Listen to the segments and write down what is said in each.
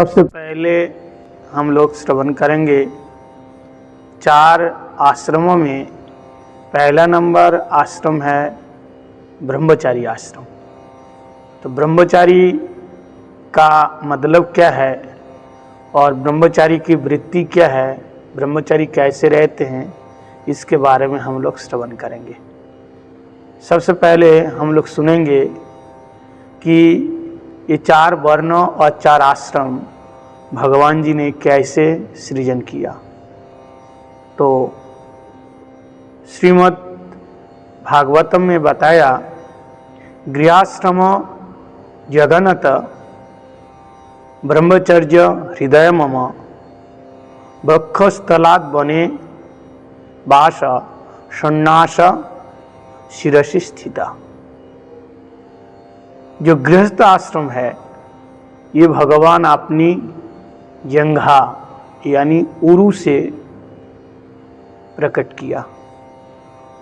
सबसे पहले हम लोग श्रवण करेंगे 4 आश्रमों में पहला नंबर आश्रम है ब्रह्मचारी आश्रम। तो ब्रह्मचारी का मतलब क्या है और ब्रह्मचारी की वृत्ति क्या है, ब्रह्मचारी कैसे रहते हैं, इसके बारे में हम लोग श्रवण करेंगे। सबसे पहले हम लोग सुनेंगे कि ये 4 वर्ण और 4 आश्रम भगवान जी ने कैसे सृजन किया। तो श्रीमद् भागवतम में बताया, गृहाश्रम जगन्नत ब्रह्मचर्य हृदय मम वक्षस्थलात् बने वास सन्नास शिरसि स्थिता। जो गृहस्थ आश्रम है ये भगवान अपनी जंघा यानी उरु से प्रकट किया,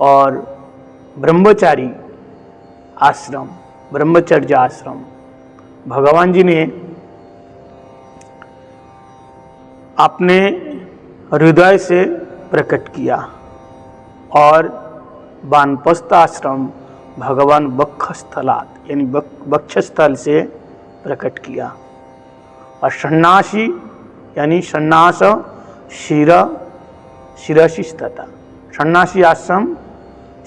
और ब्रह्मचारी आश्रम ब्रह्मचर्य आश्रम भगवान जी ने अपने हृदय से प्रकट किया, और वानप्रस्थ आश्रम भगवान वक्षस्थलात् यानी वक्षस्थल से प्रकट किया, और सन्यासी यानी सन्यास शिरसि स्थिता। सन्यासी आश्रम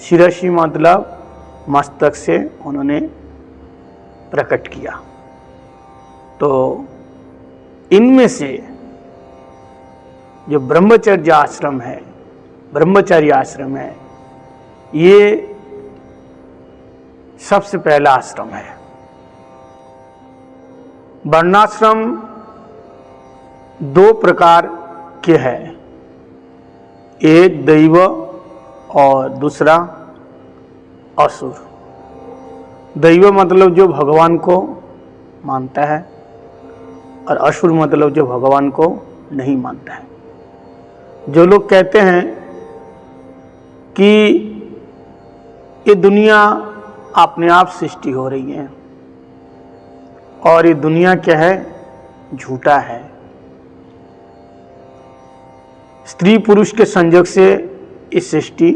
शिरसि मतलब मस्तक से उन्होंने प्रकट किया। तो इनमें से जो ब्रह्मचर्य आश्रम है, ब्रह्मचारी आश्रम है, ये सबसे पहला आश्रम है। वर्णाश्रम 2 प्रकार के हैं, एक दैव और दूसरा असुर। दैव मतलब जो भगवान को मानता है, और असुर मतलब जो भगवान को नहीं मानता है। जो लोग कहते हैं कि ये दुनिया अपने आप सृष्टि हो रही है और ये दुनिया क्या है, झूठा है, स्त्री पुरुष के संयोग से ये सृष्टि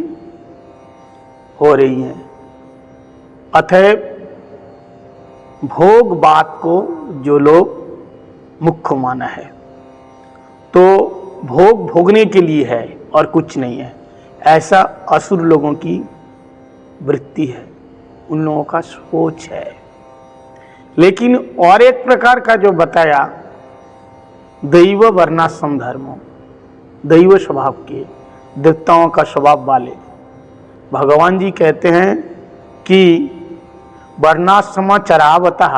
हो रही है, अतएव भोग बात को जो लोग मुख्य माना है, तो भोग भोगने के लिए है और कुछ नहीं है, ऐसा असुर लोगों की वृत्ति है, उन लोगों का सोच है। लेकिन और एक प्रकार का जो बताया, दैव वर्णाश्रम धर्म, दैव स्वभाव के, देवताओं का स्वभाव वाले भगवान जी कहते हैं कि वर्णाश्रम चरावतः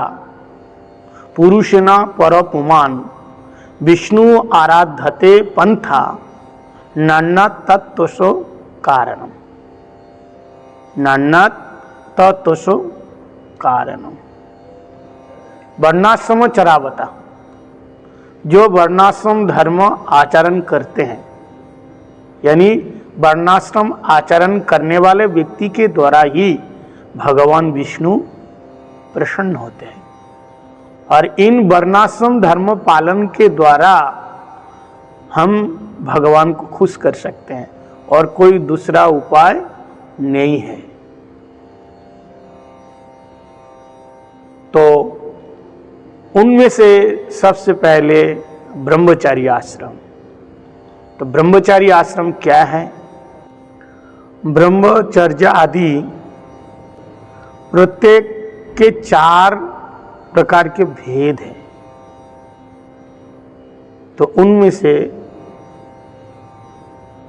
पुरुषेण पर पुमान विष्णु आराधते पंथा नन्न तत्वसो कारणम। नन्न तत्वसो कारणम। वर्णाश्रम चरावता, जो वर्णाश्रम धर्म आचरण करते हैं, यानी वर्णाश्रम आचरण करने वाले व्यक्ति के द्वारा ही भगवान विष्णु प्रसन्न होते हैं, और इन वर्णाश्रम धर्म पालन के द्वारा हम भगवान को खुश कर सकते हैं, और कोई दूसरा उपाय नहीं है। तो उनमें से सबसे पहले ब्रह्मचारी आश्रम। तो ब्रह्मचारी आश्रम क्या है? ब्रह्मचर्य आदि प्रत्येक के 4 प्रकार के भेद हैं। तो उनमें से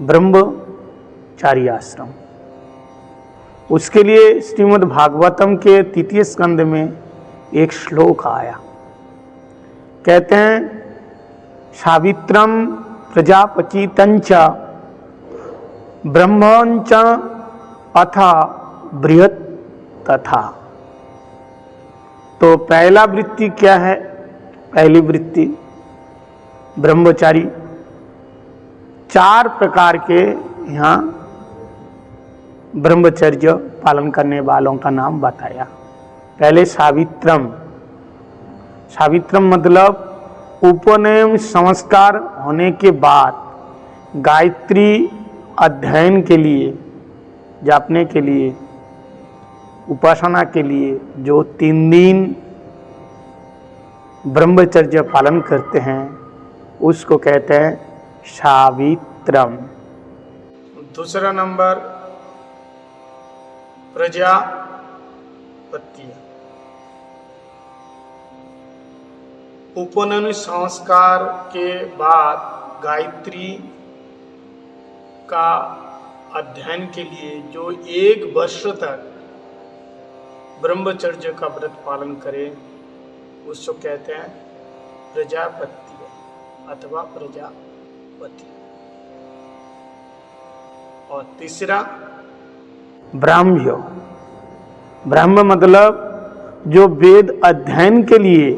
ब्रह्मचारी आश्रम, उसके लिए श्रीमद् भागवतम के 3 स्कंद में एक श्लोक आया। कहते हैं, सावित्रम प्रजापतितंच ब्रह्मंच अथ बृहत् तथा। तो पहला वृत्ति क्या है? पहली वृत्ति ब्रह्मचारी, 4 प्रकार के यहाँ ब्रह्मचर्य पालन करने वालों का नाम बताया। पहले सावित्रम, सावित्रम मतलब उपनयन संस्कार होने के बाद गायत्री अध्ययन के लिए, जापने के लिए, उपासना के लिए जो 3 दिन ब्रह्मचर्य पालन करते हैं उसको कहते हैं सावित्रम। दूसरा नंबर प्रजापत्य। उपनयन संस्कार के बाद गायत्री का अध्ययन के लिए जो 1 वर्ष तक ब्रह्मचर्य का व्रत पालन करे उसको कहते हैं प्रजापत्य अथवा प्रजापति। और तीसरा ब्राह्म्य। ब्राह्म मतलब जो वेद अध्ययन के लिए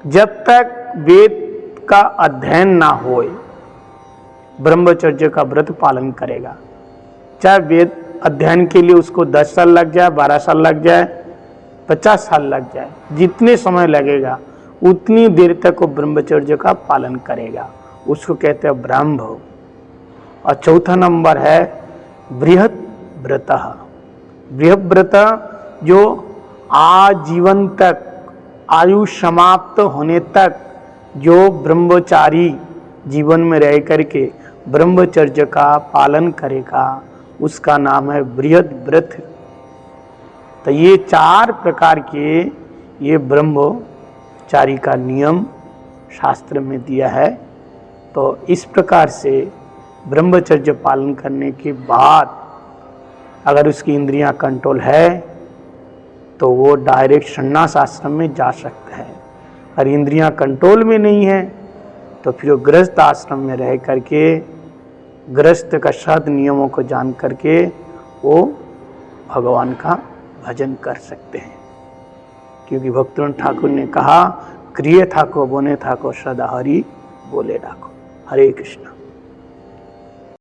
जब तक वेद का अध्ययन ना होए ब्रह्मचर्य का व्रत पालन करेगा। चाहे वेद अध्ययन के लिए उसको 10 साल लग जाए, 12 साल लग जाए, 50 साल लग जाए, जितने समय लगेगा उतनी देर तक वो ब्रह्मचर्य का पालन करेगा, उसको कहते हैं ब्राह्म। और चौथा नंबर है बृहत् व्रत। बृहत् व्रत जो आजीवन तक, आयु समाप्त होने तक जो ब्रह्मचारी जीवन में रह करके ब्रह्मचर्य का पालन करेगा उसका नाम है बृहत् व्रत। तो ये 4 प्रकार के ये ब्रह्मचारी का नियम शास्त्र में दिया है। तो इस प्रकार से ब्रह्मचर्य पालन करने के बाद अगर उसकी इंद्रियां कंट्रोल है तो वो डायरेक्ट संन्यास आश्रम में जा सकता है। और इंद्रियां कंट्रोल में नहीं है तो फिर वो गृहस्थ आश्रम में रह करके गृहस्थ का शब्द नियमों को जान करके वो भगवान का भजन कर सकते हैं। क्योंकि भक्तवंत ठाकुर ने कहा, क्रिय थाको बोने थाको सदा हरि बोले डाको। हरे कृष्ण।